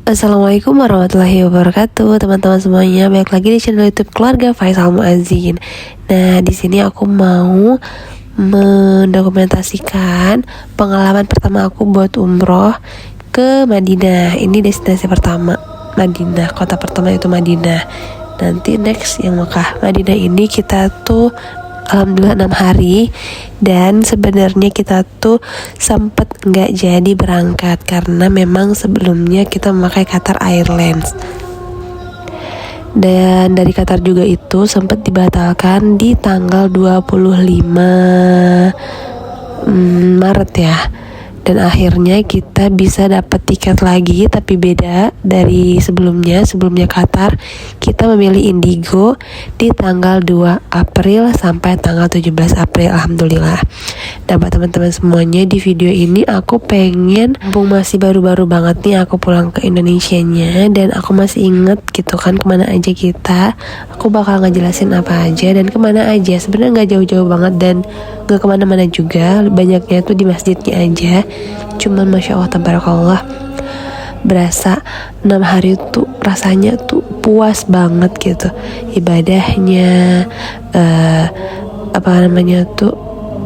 Assalamualaikum warahmatullahi wabarakatuh, teman-teman semuanya. Balik lagi di channel YouTube Keluarga Faisal Muazzin. Nah, di sini aku mau mendokumentasikan pengalaman pertama aku buat umroh ke Madinah. Ini destinasi pertama, Madinah. Kota pertama itu Madinah. Nanti next yang Mekah. Madinah ini kita tuh alhamdulillah 6 hari. Dan sebenarnya kita tuh sempet nggak jadi berangkat karena memang sebelumnya kita memakai Qatar Airlines. Dan dari Qatar juga itu sempat dibatalkan di tanggal 25 Maret ya. Dan akhirnya kita bisa dapat tiket lagi, tapi beda dari sebelumnya Qatar kita memilih Indigo di tanggal 2 April sampai tanggal 17 April. Alhamdulillah. Nah, buat teman-teman semuanya, di video ini aku pengen, mumpung masih baru-baru banget nih aku pulang ke Indonesianya, dan aku masih inget gitu kan kemana aja kita. Aku bakal ngejelasin apa aja dan kemana aja. Sebenarnya nggak jauh-jauh banget dan nggak kemana-mana juga, banyaknya tuh di masjidnya aja. Cuman Masya Allah tabarakallah, berasa 6 hari tuh rasanya tuh puas banget gitu. Ibadahnya,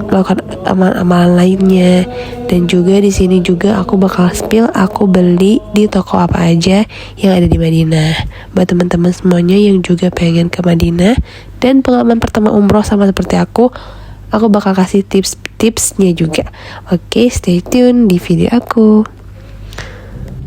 melakukan amalan-amalan lainnya. Dan juga di sini juga aku bakal spill aku beli di toko apa aja yang ada di Madinah. Buat teman-teman semuanya yang juga pengen ke Madinah dan pengalaman pertama umroh sama seperti aku bakal kasih tips-tipsnya juga. Oke, stay tune di video aku.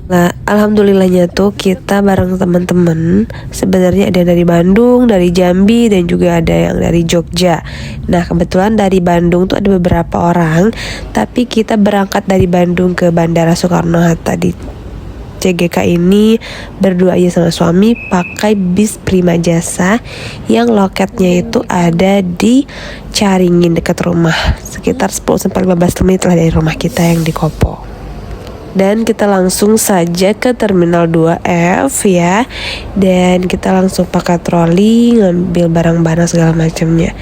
Nah, alhamdulillahnya tuh kita bareng teman-teman. Sebenarnya ada dari Bandung, dari Jambi, dan juga ada yang dari Jogja. Nah, kebetulan dari Bandung tuh ada beberapa orang, tapi kita berangkat dari Bandung ke Bandara Soekarno-Hatta di CGK ini berdua aja sama suami, pakai bis Prima Jasa yang loketnya itu ada di Caringin dekat rumah, sekitar 10-15 menit lah dari rumah kita yang di Kopo. Dan kita langsung saja ke Terminal 2F ya. Dan kita langsung pakai troli, ngambil barang-barang segala macamnya.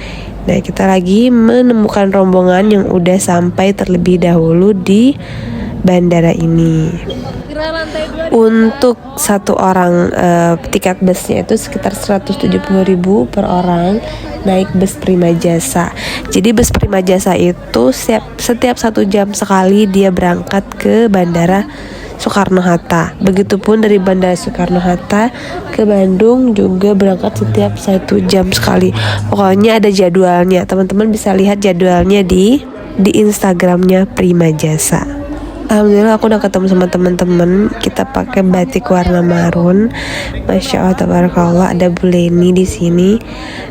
Nah, kita lagi menemukan rombongan yang udah sampai terlebih dahulu di bandara ini. Untuk satu orang tiket busnya itu sekitar 170.000 per orang naik bus Prima Jasa. Jadi bus Prima Jasa itu setiap 1 jam sekali dia berangkat ke Bandara Soekarno-Hatta. Begitupun dari Bandara Soekarno-Hatta ke Bandung juga berangkat setiap 1 jam sekali. Pokoknya ada jadwalnya. Teman-teman bisa lihat jadwalnya di Instagramnya Prima Jasa. Alhamdulillah aku udah ketemu sama teman-teman. Kita pakai batik warna marun. Masya Allah tabarakallah, ada Bu Leni di sini,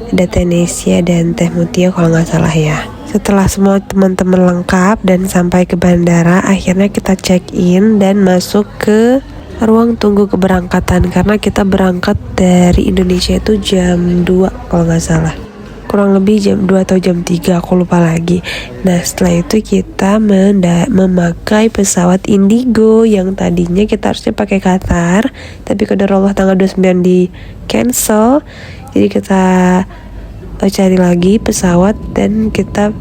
ada Teh Nesia dan Teh Mutia kalau nggak salah ya. Setelah semua teman-teman lengkap dan sampai ke bandara, akhirnya kita check in dan masuk ke ruang tunggu keberangkatan karena kita berangkat dari Indonesia itu jam 2 kalau nggak salah. Kurang lebih jam 2 atau jam 3, aku lupa lagi. Nah, setelah itu kita memakai pesawat Indigo yang tadinya kita harusnya pakai Qatar, tapi qadarullah tanggal 29 di cancel. Jadi kita cari lagi pesawat dan kita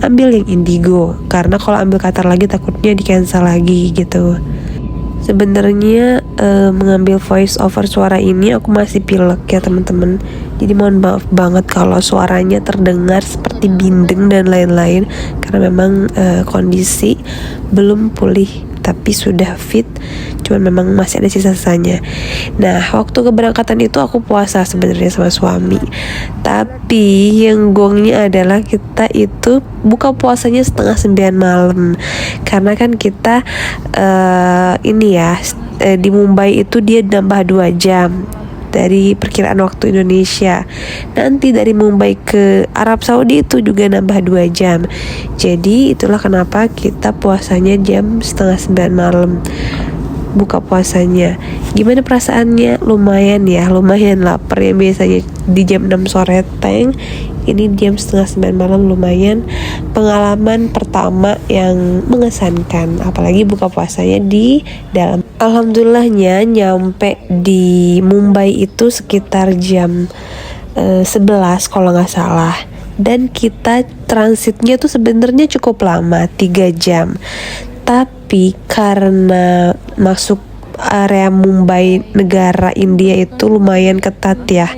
ambil yang Indigo, karena kalau ambil Qatar lagi takutnya di cancel lagi gitu. Sebenarnya mengambil voice over suara ini aku masih pilek ya teman-teman. Jadi mohon maaf banget kalau suaranya terdengar seperti bindeng dan lain-lain, karena memang kondisi belum pulih tapi sudah fit, cuman memang masih ada sisa-sisanya. Nah, waktu keberangkatan itu aku puasa sebenarnya sama suami, tapi yang gongnya adalah kita itu buka puasanya setengah 9 malam, karena kan kita di Mumbai itu dia nambah 2 jam dari perkiraan waktu Indonesia. Nanti dari Mumbai ke Arab Saudi itu juga nambah 2 jam. Jadi itulah kenapa kita puasanya jam setengah 9 malam buka puasanya. Gimana perasaannya? Lumayan lapar ya, biasanya di jam 6 sore teng, ini jam setengah 9 malam, lumayan. Pengalaman pertama yang mengesankan, apalagi buka puasanya di dalam. Alhamdulillahnya nyampe di Mumbai itu sekitar jam 11 kalau nggak salah. Dan kita transitnya tuh sebenarnya cukup lama, 3 jam. Tapi karena masuk area Mumbai negara India itu lumayan ketat ya,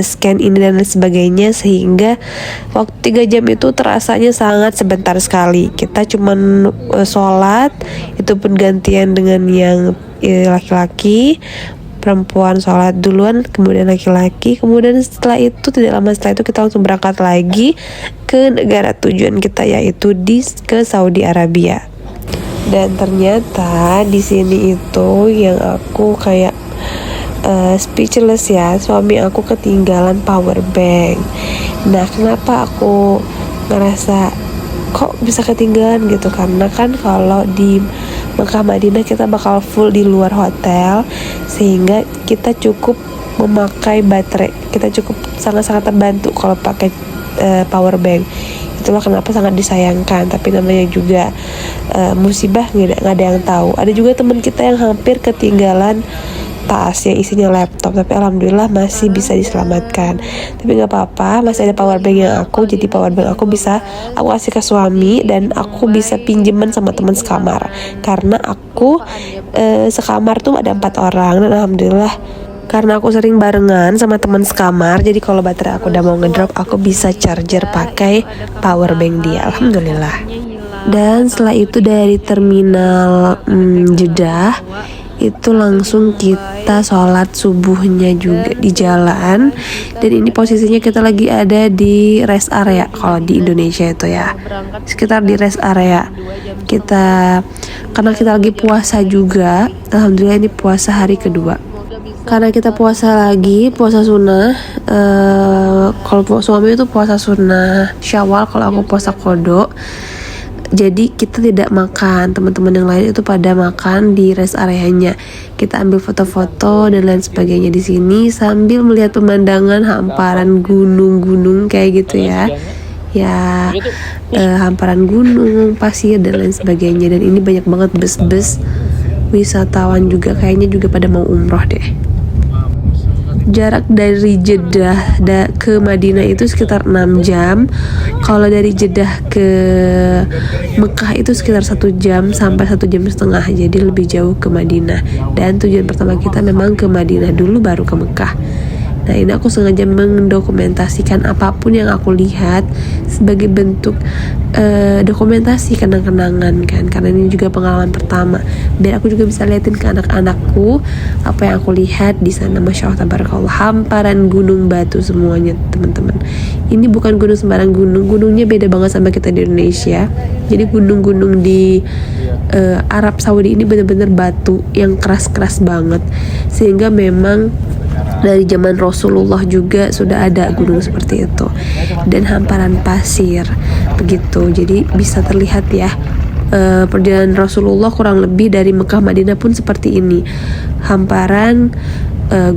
scan ini dan lain sebagainya, sehingga waktu 3 jam itu terasanya sangat sebentar sekali. Kita cuman sholat, itu pun gantian dengan yang laki-laki, perempuan sholat duluan, kemudian laki-laki, kemudian setelah itu tidak lama setelah itu kita langsung berangkat lagi ke negara tujuan kita, yaitu ke Saudi Arabia. Dan ternyata di sini itu yang aku kayak speechless ya, suami aku ketinggalan power bank. Nah, kenapa aku ngerasa kok bisa ketinggalan gitu, karena kan kalau di Mekah Madinah kita bakal full di luar hotel, sehingga kita cukup memakai baterai, kita cukup sangat-sangat terbantu kalau pakai power bank. Itulah kenapa sangat disayangkan, tapi namanya juga musibah, nggak ada yang tahu. Ada juga teman kita yang hampir ketinggalan tas yang isinya laptop, tapi alhamdulillah masih bisa diselamatkan. Tapi nggak apa-apa, masih ada power bank yang jadi power bank aku bisa aku kasih ke suami, dan aku bisa pinjeman sama teman sekamar, karena aku sekamar tuh ada 4 orang, dan alhamdulillah karena aku sering barengan sama teman sekamar, jadi kalau baterai aku udah mau ngedrop, aku bisa charger pakai power bank dia, alhamdulillah. Dan setelah itu dari terminal Jeddah itu langsung kita sholat subuhnya juga di jalan. Dan ini posisinya kita lagi ada di rest area kalau di Indonesia itu ya, sekitar di rest area kita, karena kita lagi puasa juga. Alhamdulillah ini puasa hari kedua, karena kita puasa sunnah. Kalau suami itu puasa sunnah Syawal, kalau aku puasa kodok. Jadi kita tidak makan, teman-teman yang lain itu pada makan di rest areanya. Kita ambil foto-foto dan lain sebagainya di sini sambil melihat pemandangan hamparan gunung-gunung kayak gitu ya. Hamparan gunung, pasir dan lain sebagainya. Dan ini banyak banget bus-bus wisatawan juga, kayaknya juga pada mau umroh deh. Jarak dari Jeddah ke Madinah itu sekitar 6 jam. Kalau dari Jeddah ke Mekah itu sekitar 1 jam sampai 1,5 jam. Jadi lebih jauh ke Madinah. Dan tujuan pertama kita memang ke Madinah dulu, baru ke Mekah. Nah, ini aku sengaja mendokumentasikan apapun yang aku lihat sebagai bentuk dokumentasi kenang-kenangan kan, karena ini juga pengalaman pertama, biar aku juga bisa liatin ke anak-anakku apa yang aku lihat di sana. Masya Allah tabarakallah, hamparan gunung batu semuanya teman-teman. Ini bukan gunung sembarang gunung, gunungnya beda banget sama kita di Indonesia. Jadi gunung-gunung di Arab Saudi ini benar-benar batu yang keras-keras banget, sehingga memang dari zaman Rasulullah juga sudah ada gunung seperti itu, dan hamparan pasir begitu. Jadi bisa terlihat ya, perjalanan Rasulullah kurang lebih dari Mekah Madinah pun seperti ini, hamparan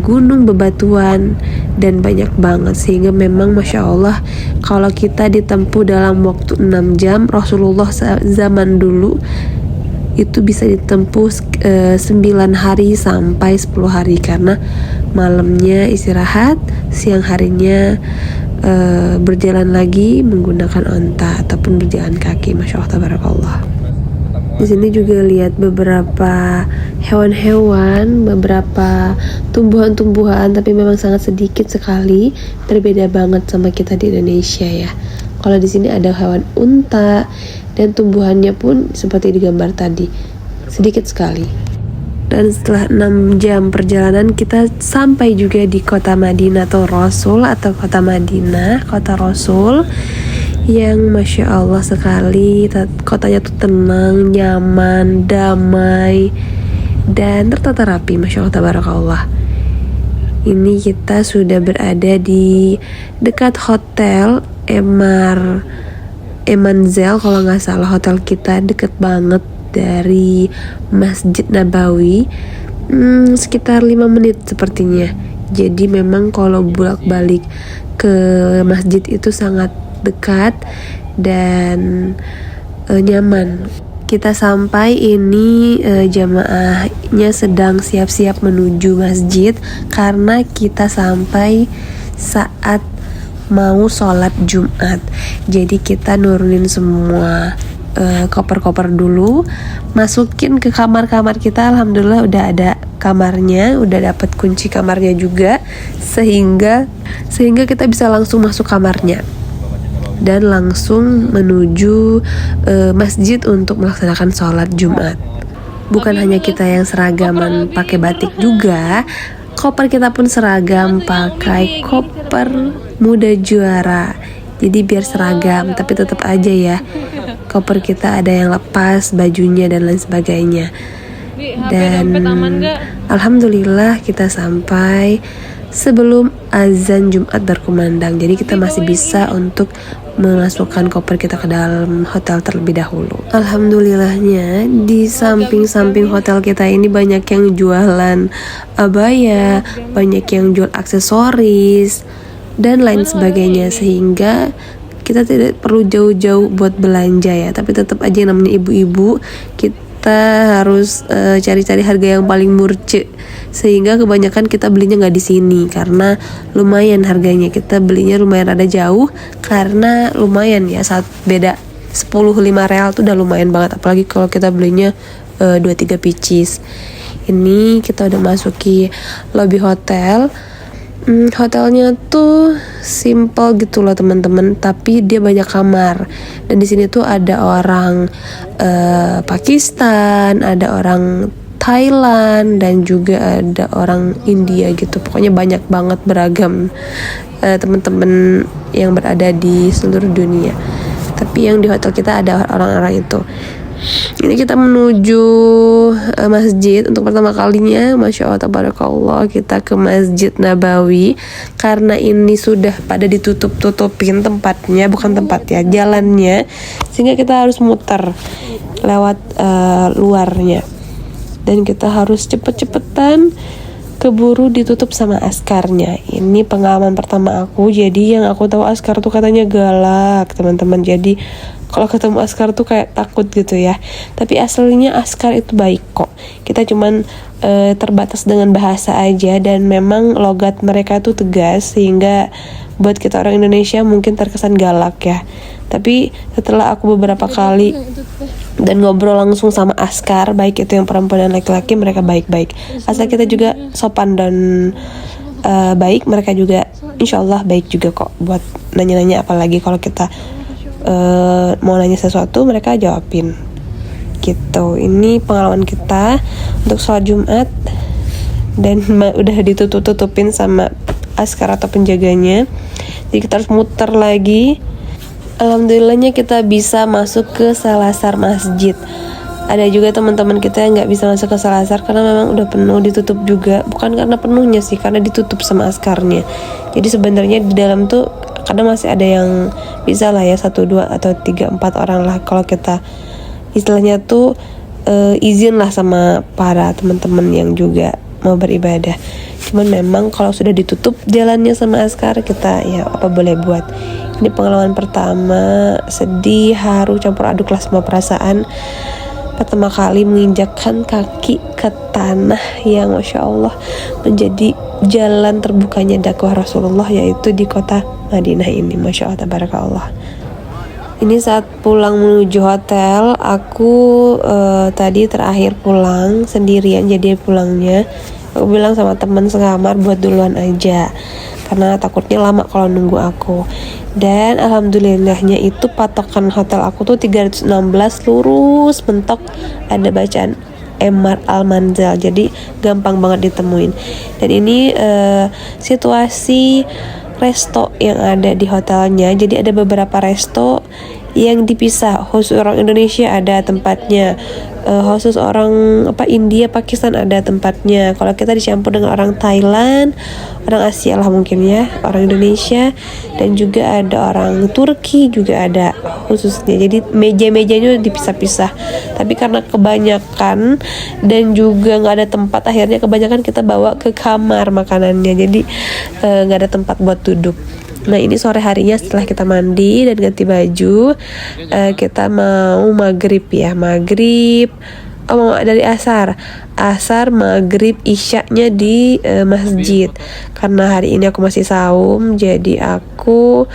gunung bebatuan dan banyak banget, sehingga memang Masya Allah kalau kita ditempuh dalam waktu 6 jam, Rasulullah zaman dulu itu bisa ditempuh 9 hari sampai 10 hari, karena malamnya istirahat, siang harinya berjalan lagi menggunakan onta ataupun berjalan kaki. Masya Allah tabarakallah. Di sini juga lihat beberapa hewan-hewan, beberapa tumbuhan-tumbuhan, tapi memang sangat sedikit sekali, berbeda banget sama kita di Indonesia ya. Kalau di sini ada hewan unta, dan tumbuhannya pun seperti di gambar tadi, sedikit sekali. Dan setelah 6 jam perjalanan kita sampai juga di kota Madinah atau Rasul, atau kota Madinah, kota Rasul, yang Masya Allah sekali. Kotanya tuh tenang, nyaman, damai, dan tertata rapi. Masya Allah tabarakallah. Ini kita sudah berada di dekat hotel Emanzel kalau nggak salah. Hotel kita deket banget dari Masjid Nabawi, sekitar 5 menit sepertinya. Jadi memang kalau bolak-balik ke masjid itu sangat dekat dan nyaman. Kita sampai ini jamaahnya sedang siap-siap menuju masjid, karena kita sampai saat mau sholat Jumat. Jadi kita nurunin semua koper-koper dulu, masukin ke kamar-kamar kita. Alhamdulillah udah ada kamarnya, udah dapat kunci kamarnya juga, sehingga kita bisa langsung masuk kamarnya dan langsung menuju masjid untuk melaksanakan sholat Jumat. Bukan hanya kita yang seragaman pakai batik juga, koper kita pun seragam pakai koper Muda Juara. Jadi biar seragam, tapi tetap aja ya, koper kita ada yang lepas bajunya dan lain sebagainya. Dan alhamdulillah kita sampai sebelum azan Jumat berkumandang. Jadi kita masih bisa untuk memasukkan koper kita ke dalam hotel terlebih dahulu. Alhamdulillahnya di samping-samping hotel kita ini banyak yang jualan abaya, banyak yang jual aksesoris dan lain sebagainya, sehingga kita tidak perlu jauh-jauh buat belanja ya. Tapi tetap aja namanya ibu-ibu, kita harus cari-cari harga yang paling murce, sehingga kebanyakan kita belinya nggak di sini karena lumayan harganya. Kita belinya lumayan rada jauh karena lumayan ya, saat beda 10-5 real tuh udah lumayan banget, apalagi kalau kita belinya 2-3 pieces. Ini kita udah masuki lobby hotel. Hotelnya tuh simple gitu loh teman-teman, tapi dia banyak kamar. Dan di sini tuh ada orang Pakistan, ada orang Thailand, dan juga ada orang India gitu. Pokoknya banyak banget, beragam teman-teman yang berada di seluruh dunia. Tapi yang di hotel kita ada orang-orang itu. Ini kita menuju masjid untuk pertama kalinya. Masya Allah, tabarakallah, kita ke Masjid Nabawi. Karena ini sudah pada ditutup-tutupin tempatnya, bukan tempat ya, jalannya, sehingga kita harus muter lewat luarnya. Dan kita harus cepet-cepetan, keburu ditutup sama askarnya. Ini pengalaman pertama aku. Jadi yang aku tahu askar tuh katanya galak teman-teman. Jadi kalau ketemu askar tuh kayak takut gitu ya. Tapi aslinya askar itu baik kok. Kita cuman terbatas dengan bahasa aja, dan memang logat mereka tuh tegas, sehingga buat kita orang Indonesia mungkin terkesan galak ya. Tapi setelah aku beberapa kali dan ngobrol langsung sama askar, baik itu yang perempuan dan laki-laki, mereka baik-baik. Asal kita juga sopan dan baik, mereka juga insya Allah baik juga kok buat nanya-nanya. Apalagi kalau kita mau nanya sesuatu, mereka jawabin gitu. Ini pengalaman kita untuk sholat Jumat, dan udah ditutup-tutupin sama askar atau penjaganya. Jadi kita harus muter lagi. Alhamdulillahnya kita bisa masuk ke Salasar masjid. Ada juga teman-teman kita yang nggak bisa masuk ke Salasar karena memang udah penuh, ditutup juga. Bukan karena penuhnya sih, karena ditutup sama askarnya. Jadi sebenarnya di dalam tuh kadang masih ada yang bisa lah ya, 1, 2 atau 3, 4 orang lah, kalau kita istilahnya tuh izin lah sama para teman-teman yang juga mau beribadah. Cuman memang kalau sudah ditutup jalannya sama askar, kita ya apa boleh buat. Ini pengalaman pertama, sedih, haru, campur aduk lah semua perasaan. Pertama kali menginjakkan kaki ke tanah yang Masya Allah menjadi jalan terbukanya dakwah Rasulullah, yaitu di kota Madinah ini. Masya Allah, tabarakallah. Ini saat pulang menuju hotel, aku tadi terakhir pulang sendirian, jadi pulangnya aku bilang sama teman sekamar buat duluan aja, karena takutnya lama kalau nunggu aku. Dan alhamdulillahnya itu patokan hotel aku tuh 316 lurus mentok, ada bacaan Emmar Al-Manzal, jadi gampang banget ditemuin. Dan ini situasi resto yang ada di hotelnya. Jadi ada beberapa resto yang dipisah, khusus orang Indonesia ada tempatnya, khusus orang India, Pakistan ada tempatnya. Kalau kita dicampur dengan orang Thailand, orang Asia lah mungkin ya, orang Indonesia, dan juga ada orang Turki juga ada khususnya. Jadi meja-mejanya dipisah-pisah. Tapi karena kebanyakan dan juga nggak ada tempat, akhirnya kebanyakan kita bawa ke kamar makanannya. Jadi nggak ada tempat buat duduk. Nah ini sore harinya setelah kita mandi dan ganti baju, kita mau maghrib ya, maghrib dari asar, maghrib, isyaknya di masjid. Karena hari ini aku masih saum, jadi aku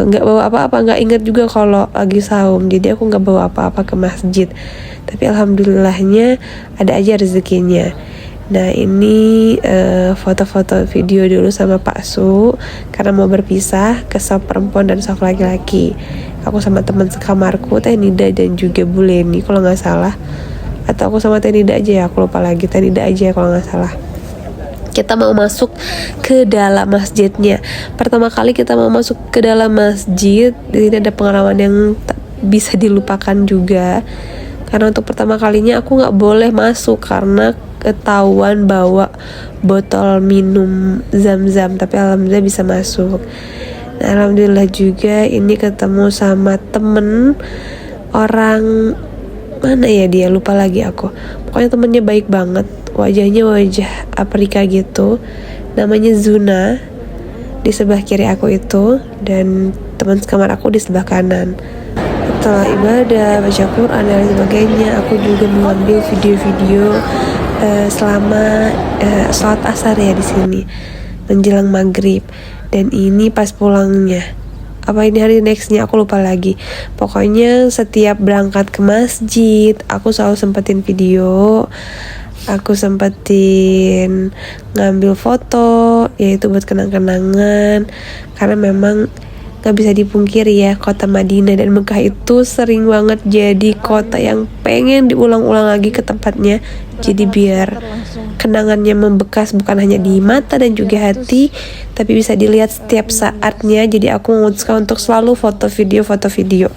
nggak bawa apa-apa, nggak ingat juga kalau lagi saum, jadi aku nggak bawa apa-apa ke masjid. Tapi alhamdulillahnya ada aja rezekinya. Nah ini foto-foto video dulu sama Pak Su karena mau berpisah ke sop perempuan dan sop laki-laki. Aku sama teman sekamarku Teh Nida dan juga Bu Leni kalau nggak salah, atau aku sama Teh Nida aja ya, aku lupa lagi. Teh Nida aja ya kalau nggak salah. Kita mau masuk ke dalam masjidnya. Pertama kali kita mau masuk ke dalam masjid, ini ada pengalaman yang tak bisa dilupakan juga. Karena untuk pertama kalinya aku nggak boleh masuk karena ketahuan bawa botol minum zam-zam, tapi alhamdulillah bisa masuk. Nah, alhamdulillah juga ini ketemu sama temen orang mana ya, dia lupa lagi aku. Pokoknya temennya baik banget, wajahnya wajah Afrika gitu, namanya Zuna, di sebelah kiri aku itu, dan teman sekamar aku di sebelah kanan. Setelah ibadah, baca Quran dan sebagainya, aku juga mengambil video-video selama sholat asar ya di sini menjelang maghrib. Dan ini pas pulangnya, apa ini hari nextnya aku lupa lagi. Pokoknya setiap berangkat ke masjid aku selalu sempetin video, aku sempetin ngambil foto, yaitu buat kenang-kenangan. Karena memang gak bisa dipungkiri ya, kota Madinah dan Mekah itu sering banget jadi kota yang pengen diulang-ulang lagi ke tempatnya. Jadi biar kenangannya membekas bukan hanya di mata dan juga hati, tapi bisa dilihat setiap saatnya. Jadi aku memutuskan untuk selalu foto video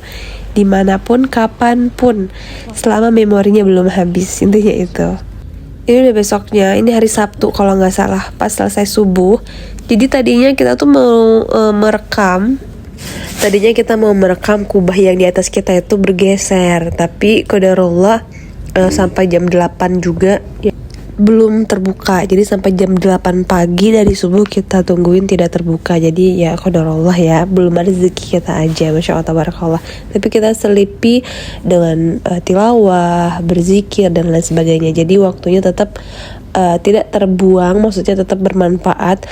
dimanapun, kapanpun, selama memorinya belum habis. Intinya itu. Ini udah besoknya, ini hari Sabtu kalau nggak salah, pas selesai subuh. Jadi tadinya kita tuh mau merekam kubah yang di atas kita itu bergeser, tapi qadarullah sampai jam 8 juga ya, belum terbuka. Jadi sampai jam 8 pagi dari subuh kita tungguin tidak terbuka. Jadi ya qadarullah ya, belum ada rezeki kita aja, masya Allah tabarakallah. Tapi kita selipi dengan tilawah, berzikir dan lain sebagainya. Jadi waktunya tetap tidak terbuang, maksudnya tetap bermanfaat.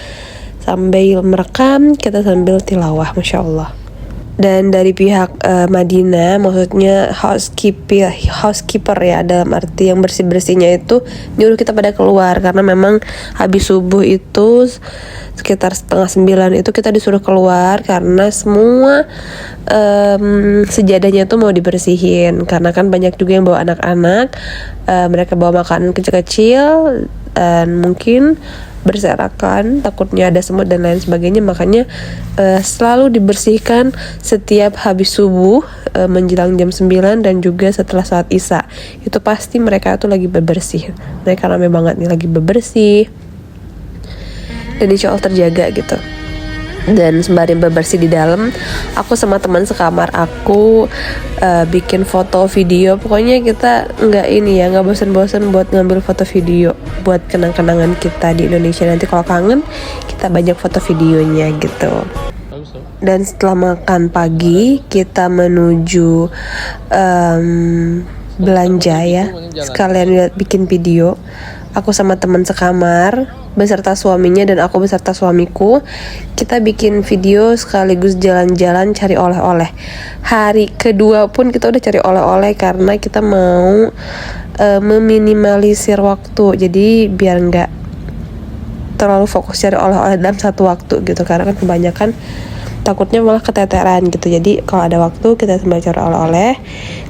Sambil merekam, kita sambil tilawah, masya Allah. Dan dari pihak Madinah, maksudnya housekeeper ya, dalam arti yang bersih-bersihnya itu nyuruh kita pada keluar. Karena memang habis subuh itu sekitar 8:30 itu kita disuruh keluar, karena semua sejadahnya tuh mau dibersihin. Karena kan banyak juga yang bawa anak-anak, mereka bawa makanan kecil-kecil dan mungkin berserakan, takutnya ada semut dan lain sebagainya. Makanya selalu dibersihkan setiap habis subuh, menjelang jam 9 dan juga setelah saat isya. Itu pasti mereka tuh lagi bebersih. Mereka rame banget nih lagi bebersih, dan insya Allah terjaga gitu. Dan sembari bebersih di dalam, aku sama teman sekamar aku bikin foto video. Pokoknya kita nggak bosan-bosan buat ngambil foto video buat kenang-kenangan kita di Indonesia. Nanti kalau kangen kita banyak foto videonya gitu. Dan setelah makan pagi kita menuju belanja ya, sekalian lihat bikin video. Aku sama teman sekamar beserta suaminya dan aku beserta suamiku, kita bikin video sekaligus jalan-jalan cari oleh-oleh. Hari kedua pun kita udah cari oleh-oleh karena kita mau meminimalisir waktu. Jadi biar nggak terlalu fokus cari oleh-oleh dalam satu waktu gitu, karena kan kebanyakan takutnya malah keteteran gitu. Jadi kalau ada waktu kita sambil cari oleh-oleh,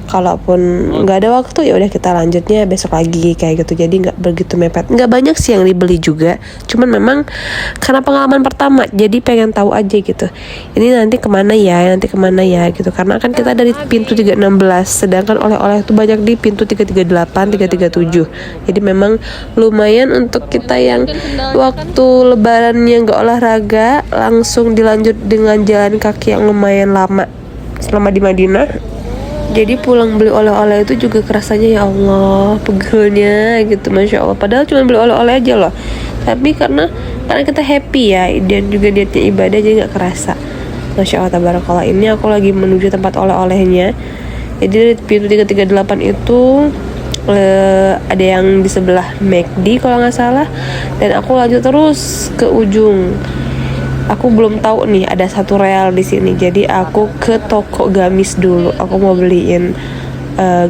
kalaupun nggak ada waktu ya udah kita lanjutnya besok lagi kayak gitu. Jadi nggak begitu mepet. Nggak banyak sih yang dibeli juga, cuman memang karena pengalaman pertama jadi pengen tahu aja gitu, ini nanti kemana ya gitu. Karena kan kita dari pintu 316, sedangkan oleh-oleh itu banyak di pintu 338, 337. Jadi memang lumayan untuk kita yang waktu lebarannya nggak olahraga, langsung dilanjut dengan jalan kaki yang lumayan lama selama di Madinah. Jadi pulang beli oleh-oleh itu juga kerasanya ya Allah, pegelnya gitu, masya Allah. Padahal cuma beli oleh-oleh aja loh, tapi karena kita happy ya, dan juga niatnya ibadah, jadi nggak kerasa. Masya Allah tabarakallah. Ini aku lagi menuju tempat oleh-olehnya. Jadi dari pintu 338 itu ada yang di sebelah McD kalau nggak salah, dan aku lanjut terus ke ujung. aku belum tahu nih ada 1 real di sini. Jadi aku ke toko gamis dulu. Aku mau beliin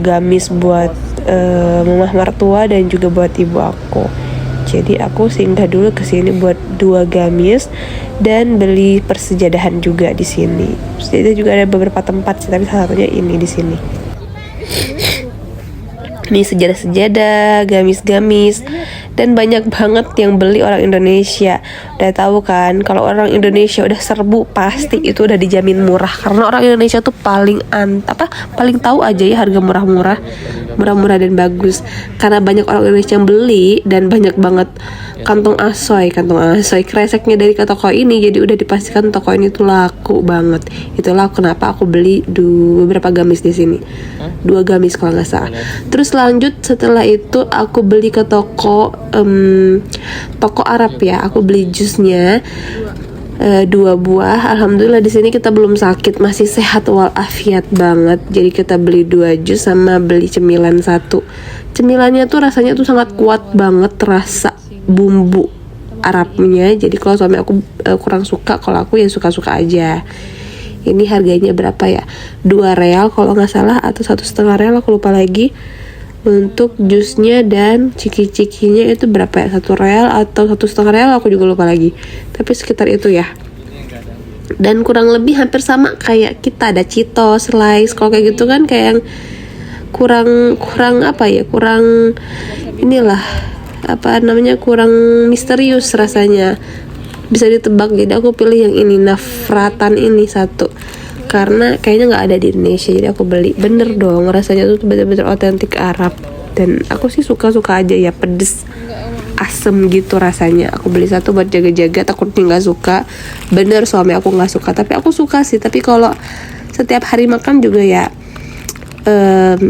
gamis buat mamah mertua dan juga buat ibu aku. Jadi aku singgah dulu ke sini buat 2 gamis dan beli persejadahan juga di sini. Jadi juga ada beberapa tempat sih, tapi salah satunya ini di sini. Ini sejadah-sejadah, gamis-gamis, dan banyak banget yang beli orang Indonesia. Udah tahu kan, kalau orang Indonesia udah serbu pasti itu udah dijamin murah, karena orang Indonesia tuh paling paling tahu aja ya harga murah-murah dan bagus. Karena banyak orang Indonesia yang beli dan banyak banget kantong asoy kreseknya dari ke toko ini, jadi udah dipastikan toko ini tuh laku banget. Itulah kenapa aku beli beberapa gamis di sini, 2 gamis kalau nggak salah. Terus lanjut setelah itu aku beli ke toko Arab ya. Aku beli jusnya 2 buah. Alhamdulillah di sini kita belum sakit, masih sehat walafiat banget. Jadi kita beli 2 jus sama beli cemilan 1. Cemilannya tuh rasanya tuh sangat kuat banget, terasa bumbu Arabnya. Jadi kalau suami aku kurang suka, kalau aku ya suka-suka aja. Ini harganya berapa ya? 2 real kalau nggak salah, atau 1,5 real, aku lupa lagi. Untuk jusnya dan ciki-cikinya itu berapa ya? 1 real atau 1,5 real, aku juga lupa lagi. Tapi sekitar itu ya. Dan kurang lebih hampir sama kayak kita ada Cheetos, Slice. Kalau kayak gitu kan kayak yang kurang apa ya? Kurang kurang misterius rasanya, bisa ditebak. Jadi aku pilih yang ini, Navratan ini 1, karena kayaknya nggak ada di Indonesia. Jadi aku beli, bener dong, rasanya tuh bener-bener otentik Arab. Dan aku sih suka-suka aja ya, pedes asem gitu rasanya. Aku beli 1 buat jaga-jaga, takutnya nggak suka. Bener suami aku nggak suka, tapi aku suka sih. Tapi kalau setiap hari makan juga ya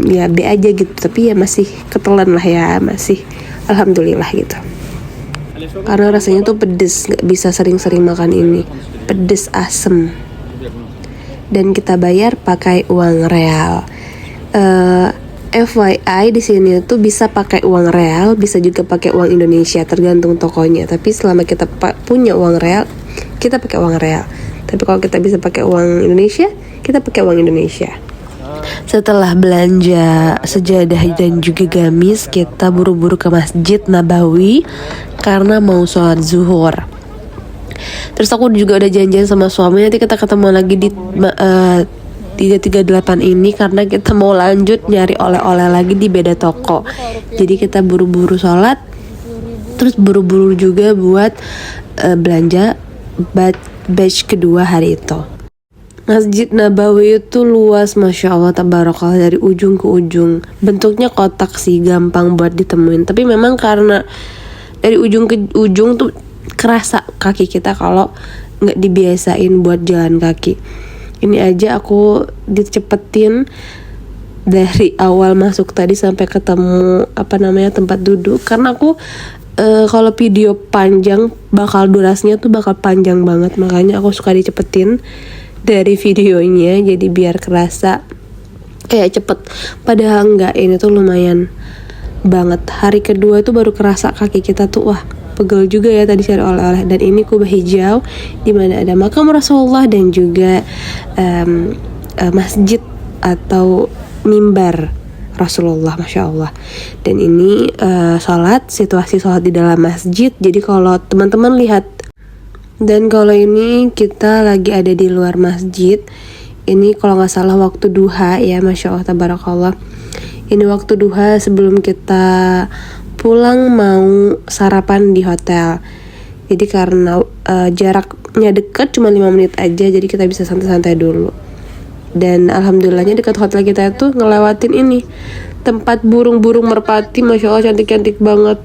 ya B aja gitu. Tapi ya masih ketelan lah ya, masih alhamdulillah gitu. Karena rasanya tuh pedes, nggak bisa sering-sering makan ini, pedes asem. Dan kita bayar pakai uang real. FYI di sini tuh bisa pakai uang real, bisa juga pakai uang Indonesia, tergantung tokonya. Tapi selama kita punya uang real, kita pakai uang real. Tapi kalau kita bisa pakai uang Indonesia, kita pakai uang Indonesia. Setelah belanja sejadah dan juga gamis, kita buru-buru ke Masjid Nabawi karena mau sholat zuhur. Terus aku juga udah janjian sama suami, nanti kita ketemu lagi di 338 ini, karena kita mau lanjut nyari oleh-oleh lagi di beda toko. Jadi kita buru-buru sholat, terus buru-buru juga buat belanja batch kedua hari itu. Masjid Nabawi itu luas, Masya Allah, tabarakallah, dari ujung ke ujung. Bentuknya kotak sih, gampang buat ditemuin. Tapi memang karena dari ujung ke ujung tuh kerasa kaki kita kalau nggak dibiasain buat jalan kaki. Ini aja aku dicepetin dari awal masuk tadi sampai ketemu tempat duduk. Karena aku kalau video panjang durasinya tuh bakal panjang banget. Makanya aku suka dicepetin dari videonya, jadi biar kerasa kayak cepet. Padahal enggak, ini tuh lumayan banget. Hari kedua itu baru kerasa kaki kita tuh wah pegel juga ya tadi cari oleh-oleh. Dan ini kubah hijau di mana ada makam Rasulullah dan juga masjid atau mimbar Rasulullah, Masya Allah. Dan ini situasi sholat di dalam masjid. Jadi kalau teman-teman lihat, dan kalau ini kita lagi ada di luar masjid. Ini kalau nggak salah waktu duha ya, Masya Allah, tabarakallah. Ini waktu duha sebelum kita pulang mau sarapan di hotel. Jadi karena jaraknya dekat, cuma 5 menit aja, jadi kita bisa santai-santai dulu. Dan alhamdulillahnya dekat hotel kita itu ngelewatin ini, tempat burung-burung merpati, Masya Allah, cantik-cantik banget.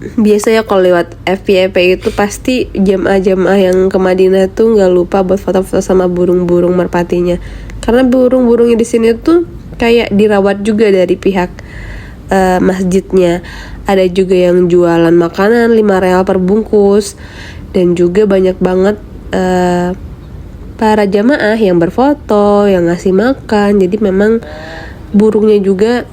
Biasanya kalau lewat FYP itu pasti jamaah-jamaah yang ke Madinah tuh nggak lupa buat foto-foto sama burung-burung merpatinya. Karena burung-burungnya di sini tuh kayak dirawat juga dari pihak masjidnya. Ada juga yang jualan makanan 5 real per bungkus. Dan juga banyak banget para jamaah yang berfoto, yang ngasih makan. Jadi memang burungnya juga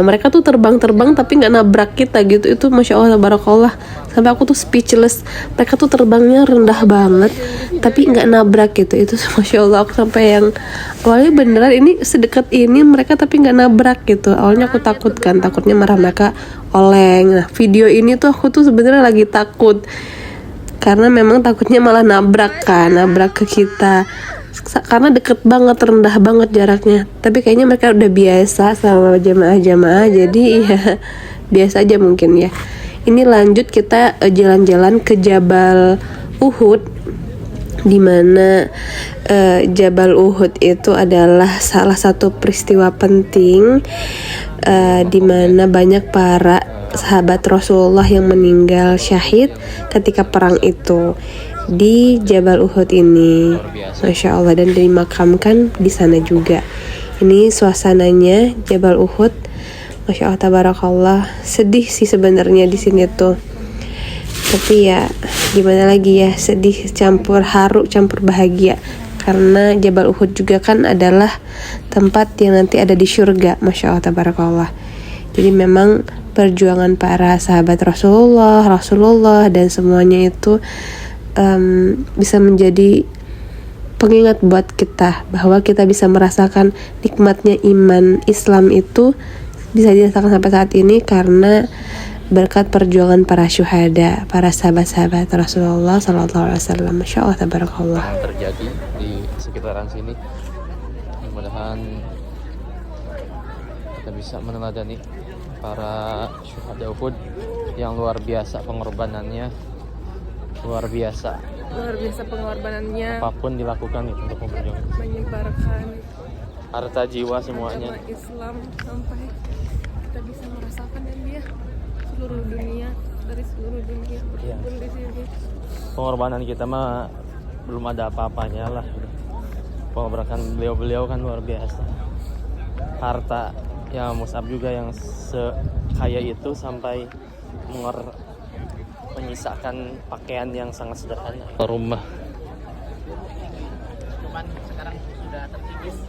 mereka tuh terbang-terbang tapi nggak nabrak kita gitu. Itu Masya Allah, tabarakallah, sampai aku tuh speechless. Mereka tuh terbangnya rendah banget tapi nggak nabrak gitu. Itu masya Allah, aku sampai yang awalnya beneran ini sedekat ini mereka tapi nggak nabrak gitu. Awalnya aku takut kan, takutnya marah mereka oleng. Nah video ini tuh aku tuh sebenarnya lagi takut karena memang takutnya malah nabrak kan, nabrak ke kita karena deket banget, rendah banget jaraknya. Tapi kayaknya mereka udah biasa sama jamaah-jamaah, jadi ya biasa aja mungkin ya. Ini lanjut kita jalan-jalan ke Jabal Uhud, dimana Jabal Uhud itu adalah salah satu peristiwa penting dimana banyak para sahabat Rasulullah yang meninggal syahid ketika perang itu di Jabal Uhud ini, masya Allah, dan dimakamkan di sana juga. Ini suasananya Jabal Uhud, masya Allah, tabarakallah. Sedih sih sebenarnya di sini tuh, tapi ya gimana lagi ya, sedih campur haru campur bahagia karena Jabal Uhud juga kan adalah tempat yang nanti ada di surga, masya Allah, tabarakallah. Jadi memang perjuangan para sahabat Rasulullah dan semuanya itu bisa menjadi pengingat buat kita bahwa kita bisa merasakan nikmatnya iman Islam itu bisa dirasakan sampai saat ini karena berkat perjuangan para syuhada, para sahabat-sahabat Rasulullah Sallallahu Alaihi Wasallam. Masya Allah, tabarakallah. Terjadi di sekitaran sini, mudah-mudahan kita bisa meneladani para syuhada Uhud yang luar biasa pengorbanannya, luar biasa pengorbanannya, apapun dilakukan itu untuk memperjuangkan, menyebarkan harta jiwa semuanya agama Islam sampai kita bisa merasakan dan dia seluruh dunia, dari seluruh dunia berkumpul di sini. Pengorbanan kita mah belum ada apa-apanya lah. Pengorbanan beliau kan luar biasa. Harta ya Mus'ab juga yang sekaya itu sampai menyisakan pakaian yang sangat sederhana. Rumah. Cuman sekarang sudah terkikis.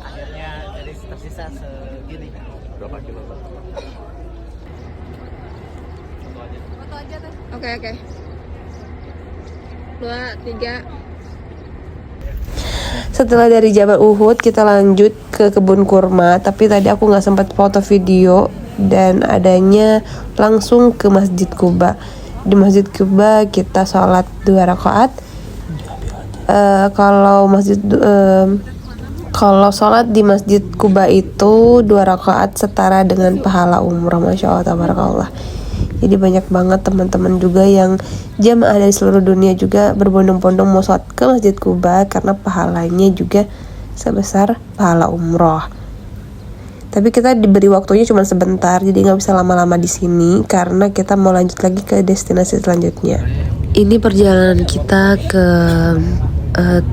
Akhirnya jadi tersisa segini. Berapa kilo? Foto aja teh. Oke. 2, 3. Setelah dari Jabal Uhud kita lanjut ke kebun kurma, tapi tadi aku nggak sempat foto video dan adanya langsung ke Masjid Quba. Di Masjid Quba kita sholat 2 rakaat. Kalau sholat di Masjid Quba itu 2 rakaat setara dengan pahala umrah, masya Allah, tabarakallah. Jadi banyak banget teman-teman juga yang jamaah dari seluruh dunia juga berbondong-bondong mau sholat ke Masjid Quba karena pahalanya juga sebesar pahala umroh. Tapi kita diberi waktunya cuma sebentar, jadi nggak bisa lama-lama di sini karena kita mau lanjut lagi ke destinasi selanjutnya. Ini perjalanan kita ke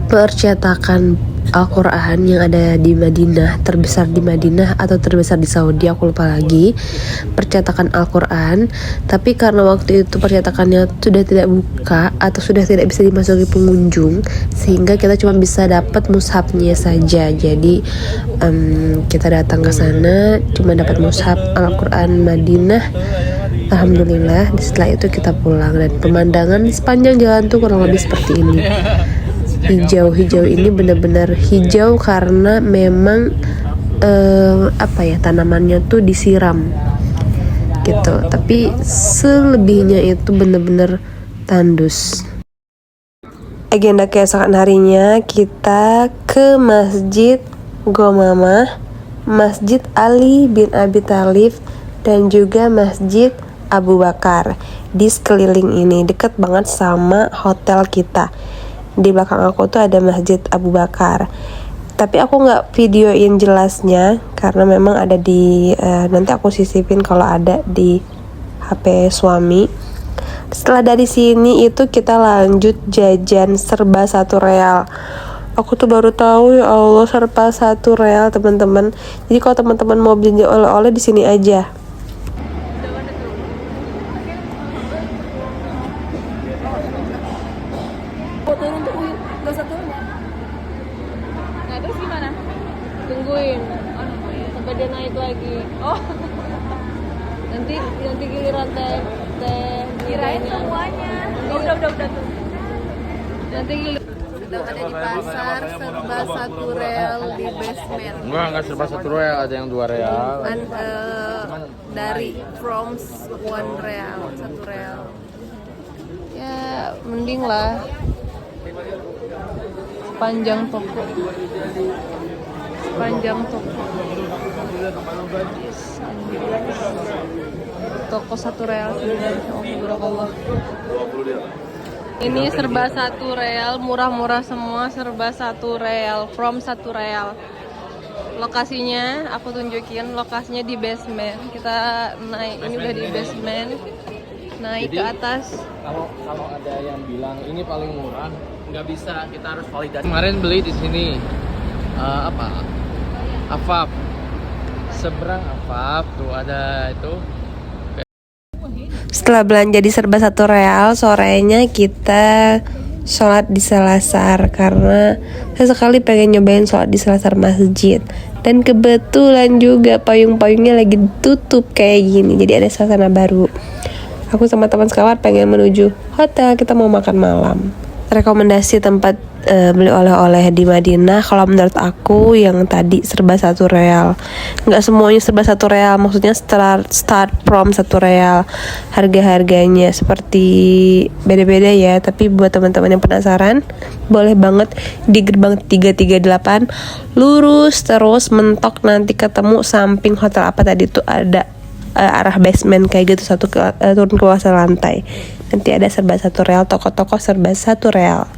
percetakan Al-Quran yang ada di Madinah, terbesar di Madinah atau terbesar di Saudi, aku lupa lagi, percetakan Al-Quran. Tapi karena waktu itu percetakannya sudah tidak buka atau sudah tidak bisa dimasuki pengunjung, sehingga kita cuma bisa dapat mushafnya saja. Jadi kita datang ke sana cuma dapat mushaf Al-Quran Madinah. Alhamdulillah, setelah itu kita pulang dan pemandangan di sepanjang jalan tuh kurang lebih seperti ini. Hijau ini benar-benar hijau karena memang tanamannya tuh disiram gitu, tapi selebihnya itu benar-benar tandus. Agenda keesokan harinya kita ke Masjid Gomamah, Masjid Ali bin Abi Thalib, dan juga Masjid Abu Bakar. Di sekeliling ini dekat banget sama hotel kita. Di belakang aku tuh ada Masjid Abu Bakar, tapi aku nggak videoin jelasnya karena memang ada di nanti aku sisipin kalau ada di HP suami. Setelah dari sini itu kita lanjut jajan serba 1 real. Aku tuh baru tahu, ya Allah, serba 1 real, teman-teman. Jadi kalau teman-teman mau belanja oleh-oleh di sini aja. Turun tuh gak usah turun ya. Nah terus gimana? Tungguin sampai dia naik lagi. Oh. Dan nanti giliran teh kirain semuanya. Udah tuh. Nanti sedang ada di pasar serba 1 real di basement. Enggak serba 1 real, ada yang 2 real. Dari from 1 real, 1 real. Ya mending lah. Sepanjang toko. Toko 1 real. Allah. Ini serba 1 real, murah-murah semua, serba 1 real, from 1 real. Lokasinya, aku tunjukin, lokasinya di basement. Kita naik, ini udah di basement. Naik ke atas. Kalau ada yang bilang ini paling murah, nggak bisa, kita harus validasi. Kemarin beli di sini Afaf. Seberang Afaf tuh ada itu. Setelah belanja di serba 1 real, sorenya kita sholat di Selasar karena sesekali pengen nyobain sholat di Selasar masjid. Dan kebetulan juga payung-payungnya lagi tutup kayak gini, jadi ada suasana baru. Aku sama teman sekawan pengen menuju hotel, kita mau makan malam. Rekomendasi tempat beli oleh-oleh di Madinah, kalau menurut aku yang tadi serba 1 real. Nggak semuanya serba 1 real, maksudnya start from 1 real. Harga-harganya seperti beda-beda ya, tapi buat teman-teman yang penasaran, boleh banget di gerbang 338 lurus terus mentok, nanti ketemu samping hotel apa tadi tuh, ada arah basement kayak gitu, turun ke bawah lantai. Nanti ada serba 1 real, toko-toko serba 1 real.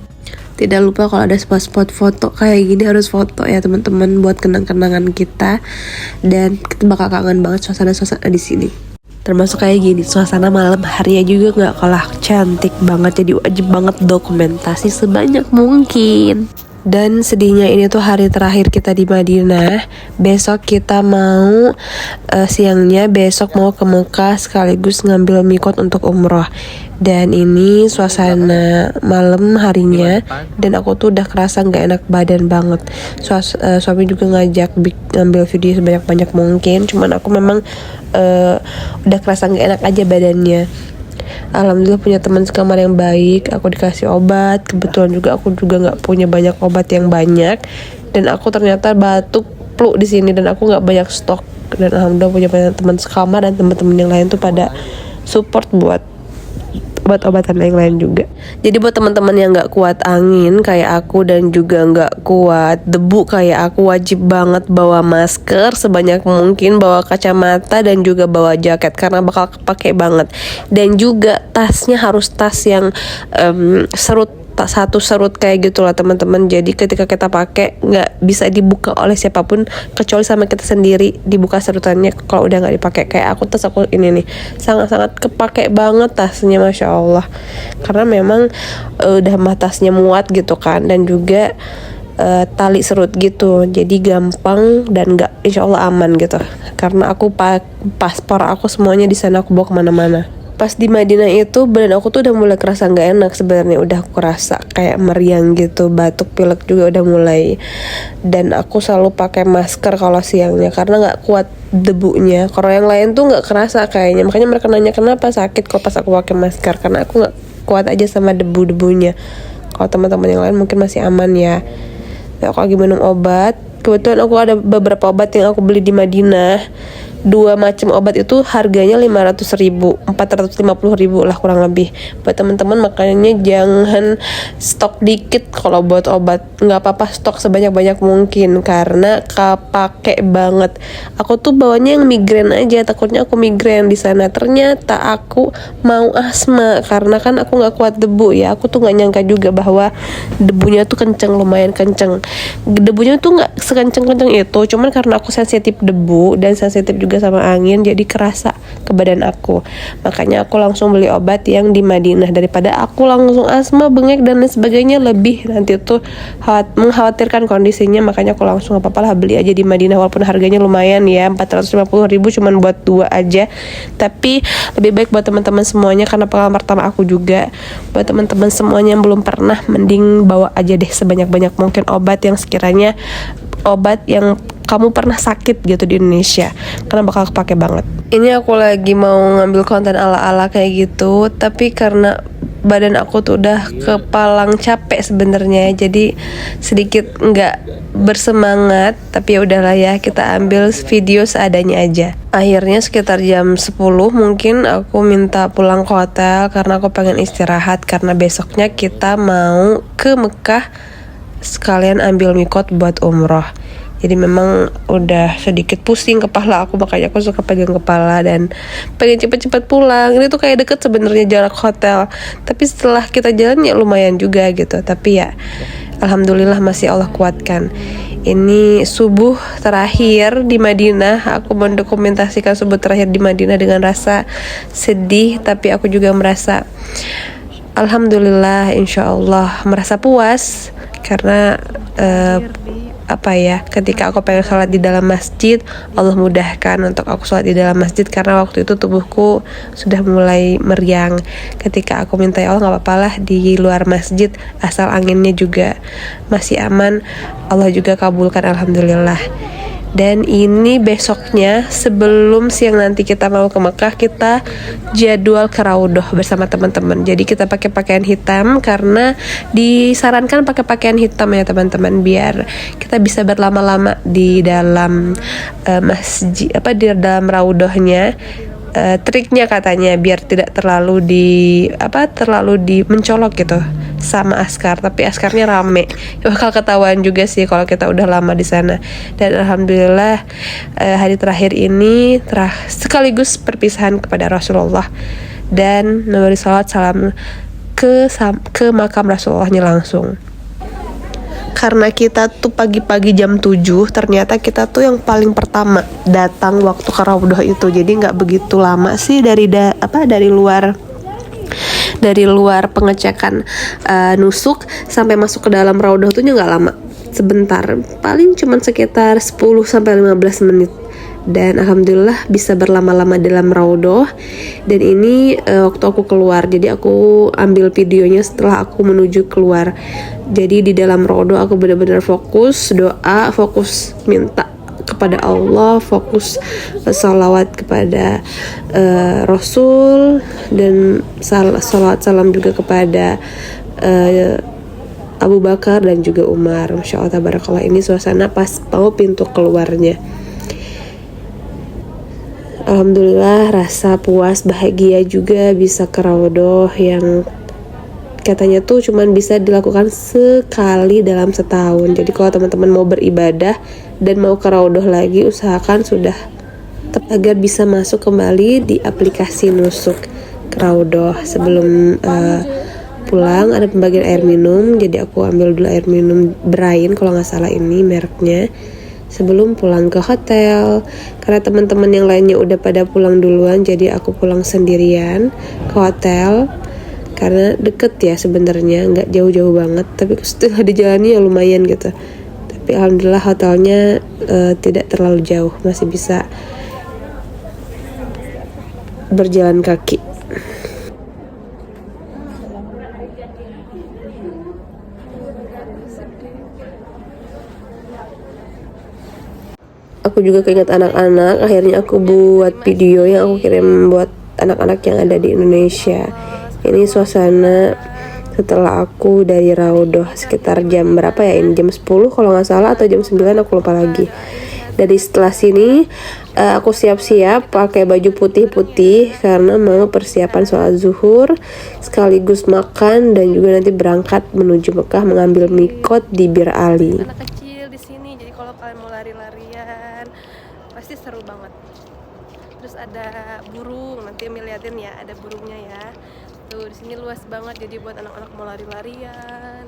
Tidak lupa kalau ada spot-spot foto kayak gini harus foto ya teman-teman, buat kenang-kenangan kita, dan kita bakal kangen banget suasana-suasana di sini. Termasuk kayak gini, suasana malam harinya juga nggak kalah cantik banget, jadi wajib banget dokumentasi sebanyak mungkin. Dan sedihnya ini tuh hari terakhir kita di Madinah. Besok kita mau siangnya besok mau ke Mekah sekaligus ngambil mikot untuk umroh. Dan ini suasana malam harinya, dan aku tuh udah kerasa nggak enak badan banget. Suami juga ngajak ngambil video sebanyak-banyak mungkin, cuman aku memang udah kerasa nggak enak aja badannya. Alhamdulillah punya teman sekamar yang baik, aku dikasih obat. Kebetulan juga aku juga nggak punya banyak obat yang banyak, dan aku ternyata batuk flu di sini dan aku nggak banyak stok. Dan alhamdulillah punya banyak teman sekamar dan teman-teman yang lain tuh pada support buat obat-obatan yang lain juga. Jadi buat teman-teman yang nggak kuat angin kayak aku dan juga nggak kuat debu kayak aku, wajib banget bawa masker sebanyak mungkin, bawa kacamata, dan juga bawa jaket karena bakal kepake banget. Dan juga tasnya harus tas yang satu serut kayak gitulah teman-teman. Jadi ketika kita pakai nggak bisa dibuka oleh siapapun kecuali sama kita sendiri, dibuka serutannya kalau udah nggak dipakai. Kayak aku tas aku ini nih sangat-sangat kepake banget tasnya, masya Allah, karena memang udah tasnya muat gitu kan, dan juga tali serut gitu, jadi gampang dan nggak, insya Allah aman gitu, karena aku paspor aku semuanya di sana, aku bawa kemana-mana. Pas di Madinah itu badan aku tuh udah mulai kerasa nggak enak sebenarnya, udah aku rasa kayak meriang gitu, batuk pilek juga udah mulai, dan aku selalu pakai masker kalau siangnya karena nggak kuat debunya. Kalau yang lain tuh nggak kerasa kayaknya, makanya mereka nanya kenapa sakit kalau pas aku pakai masker, karena aku nggak kuat aja sama debu-debunya. Kalau teman-teman yang lain mungkin masih aman ya. Aku lagi minum obat, kebetulan aku ada beberapa obat yang aku beli di Madinah. 2 macam obat itu harganya 500.000, 450.000 lah kurang lebih. Buat teman-teman makanya jangan stok dikit kalau buat obat, nggak apa-apa stok sebanyak-banyak mungkin karena kepake banget. Aku tuh bawanya yang migrain aja, takutnya aku migrain di sana. Ternyata aku mau asma karena kan aku nggak kuat debu ya. Aku tuh nggak nyangka juga bahwa debunya tuh kenceng, lumayan kenceng. Debunya tuh nggak sekenceng-kenceng itu, cuman karena aku sensitif debu dan sensitif juga sama angin, jadi kerasa ke badan aku. Makanya aku langsung beli obat yang di Madinah daripada aku langsung asma, bengek dan lain sebagainya, lebih nanti tuh mengkhawatirkan kondisinya. Makanya aku langsung gak apa-apa lah beli aja di Madinah, walaupun harganya lumayan ya, 450.000 cuman buat 2 aja. Tapi lebih baik buat teman-teman semuanya karena pengalaman pertama aku juga. Buat teman-teman semuanya yang belum pernah, mending bawa aja deh sebanyak-banyak mungkin obat yang sekiranya obat yang kamu pernah sakit gitu di Indonesia, karena bakal kepake banget. Ini aku lagi mau ngambil konten ala-ala kayak gitu, tapi karena badan aku tuh udah kepalang capek sebenarnya, jadi sedikit nggak bersemangat. Tapi ya udahlah ya, kita ambil video seadanya aja. Akhirnya sekitar jam 10 mungkin aku minta pulang ke hotel karena aku pengen istirahat, karena besoknya kita mau ke Mekah sekalian ambil mikot buat umroh. Jadi memang udah sedikit pusing kepala aku, makanya aku suka pegang kepala dan pengen cepet-cepet pulang. Ini tuh kayak deket sebenarnya jarak hotel, tapi setelah kita jalan ya lumayan juga gitu. Tapi ya alhamdulillah masih Allah kuatkan. Ini subuh terakhir di Madinah. Aku mendokumentasikan subuh terakhir di Madinah dengan rasa sedih, tapi aku juga merasa alhamdulillah, insya Allah merasa puas karena ketika aku pengen sholat di dalam masjid, Allah mudahkan untuk aku sholat di dalam masjid, karena waktu itu tubuhku sudah mulai meriang. Ketika aku minta ya Allah, nggak apa-apa lah di luar masjid, asal anginnya juga masih aman, Allah juga kabulkan, alhamdulillah. Dan ini besoknya sebelum siang nanti kita mau ke Mekah, kita jadwal ke Raudhah bersama teman-teman. Jadi kita pakai pakaian hitam karena disarankan pakai pakaian hitam ya teman-teman, biar kita bisa berlama-lama di dalam masjid, di dalam Raudhahnya. Triknya katanya biar tidak terlalu mencolok gitu sama askar, tapi askarnya rame, bakal ketahuan juga sih kalau kita udah lama di sana. Dan alhamdulillah hari terakhir ini sekaligus perpisahan kepada Rasulullah dan memberi salawat salam ke makam Rasulullahnya langsung. Karena kita tuh pagi-pagi jam 7, ternyata kita tuh yang paling pertama datang waktu ke Raudhah itu. Jadi nggak begitu lama sih dari luar pengecekan nusuk sampai masuk ke dalam Raudhah tuh nggak lama, sebentar, paling cuman sekitar 10-15 menit. Dan alhamdulillah bisa berlama-lama dalam Raudhah. Dan ini waktu aku keluar, jadi aku ambil videonya setelah aku menuju keluar. Jadi di dalam Raudhah aku benar-benar fokus doa, fokus minta kepada Allah, fokus salawat kepada Rasul, dan salawat salam juga kepada Abu Bakar dan juga Umar. Masya Allah tabarakallah, ini suasana pas mau pintu keluarnya. Alhamdulillah rasa puas, bahagia juga bisa ke Raudhah yang katanya tuh cuman bisa dilakukan sekali dalam setahun. Jadi kalau teman-teman mau beribadah dan mau ke Raudhah lagi, usahakan sudah agar bisa masuk kembali di aplikasi nusuk ke Raudhah. Sebelum pulang ada pembagian air minum, jadi aku ambil dulu air minum Brain kalau nggak salah ini mereknya, sebelum pulang ke hotel. Karena teman-teman yang lainnya udah pada pulang duluan, jadi aku pulang sendirian ke hotel. Karena deket ya sebenarnya, nggak jauh-jauh banget, tapi setelah di jalannya ya lumayan gitu. Tapi alhamdulillah hotelnya tidak terlalu jauh, masih bisa berjalan kaki. Aku juga keinget anak-anak, akhirnya aku buat video yang aku kirim buat anak-anak yang ada di Indonesia. Ini suasana setelah aku dari Raudhah sekitar jam berapa ya ini, jam 10 kalau nggak salah atau jam 9, aku lupa lagi. Dari setelah sini aku siap-siap pakai baju putih-putih karena mau persiapan sholat zuhur sekaligus makan dan juga nanti berangkat menuju Mekah mengambil mikot di Bir Ali. Anak kecil di sini, jadi kalau kalian mau lari-larian pasti seru banget. Terus ada burung, nanti liatin ya, ada burungnya ya. Tuh di sini luas banget, jadi buat anak-anak mau lari-larian.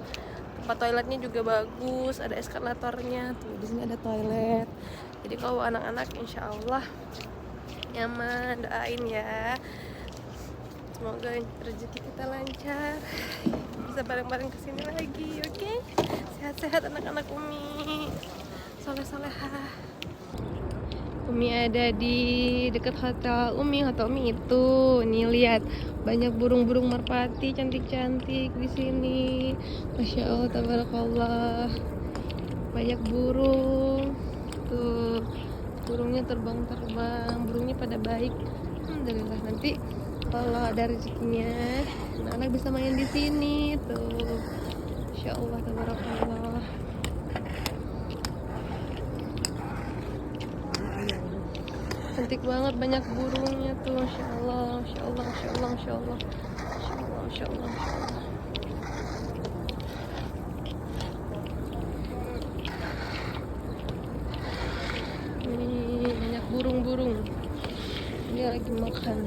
Tempat toiletnya juga bagus, ada eskalatornya. Tuh di sini ada toilet. Jadi kalau anak-anak insya Allah nyaman, doain ya. Semoga rezeki kita lancar, bisa bareng-bareng kesini lagi, oke? Sehat-sehat anak-anak Umi, soleh-solehah. Umi ada di dekat hotel Umi itu. Nih lihat, banyak burung-burung merpati cantik-cantik di sini. Masya Allah, tabarakallah. Banyak burung. tuh burungnya terbang-terbang, burungnya pada baik. Alhamdulillah, nanti kalau ada rezekinya anak bisa main di sini tuh. Insya Allah, tabarakallah. Cantik banget, banyak burungnya tuh. Masya Allah, Masya Allah, Masya Allah, Masya Allah, Masya Allah, Masya Allah, Masya Allah. Ini banyak burung-burung. Dia lagi makan.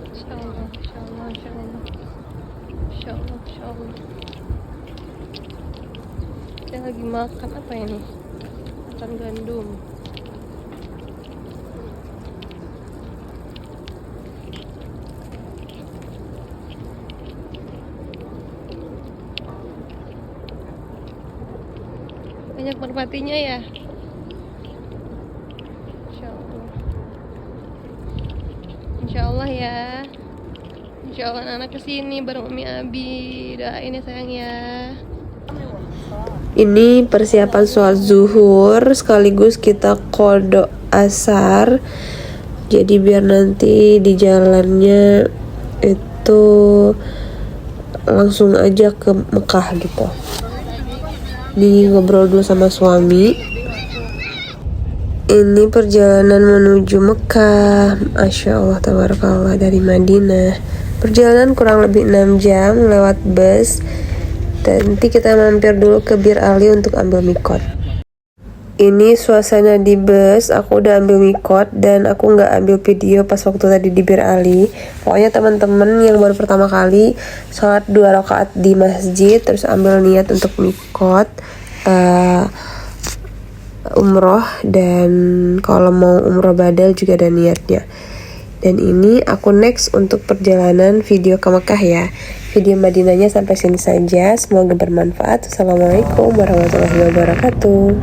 Masya Allah, Masya Allah, Masya Allah, Masya Allah, Masya Allah. Dia lagi makan apa ini? Makan gandum. Banyak merpatinya ya. Insya Allah. Insya Allah ya. Insya Allah anak kesini bareng Umi Abi. Doain ya sayang ya. Ini persiapan sholat zuhur sekaligus kita qodho asar. Jadi biar nanti di jalannya itu langsung aja ke Mekah gitu. Ini ngobrol dulu sama suami. Ini perjalanan menuju Mekah. Masya Allah, tabarakallah, dari Madinah. Perjalanan kurang lebih 6 jam lewat bus. Dan nanti kita mampir dulu ke Bir Ali untuk ambil mikot. Ini suasana di bus. Aku udah ambil mikot dan aku nggak ambil video pas waktu tadi di Bir Ali. Pokoknya teman-teman yang baru pertama kali sholat 2 rakaat di masjid, terus ambil niat untuk mikot, umroh, dan kalau mau umroh badal juga ada niatnya. Dan ini aku next untuk perjalanan video ke Mekah ya. Video Madinahnya sampai sini saja. Semoga bermanfaat. Assalamualaikum warahmatullahi wabarakatuh.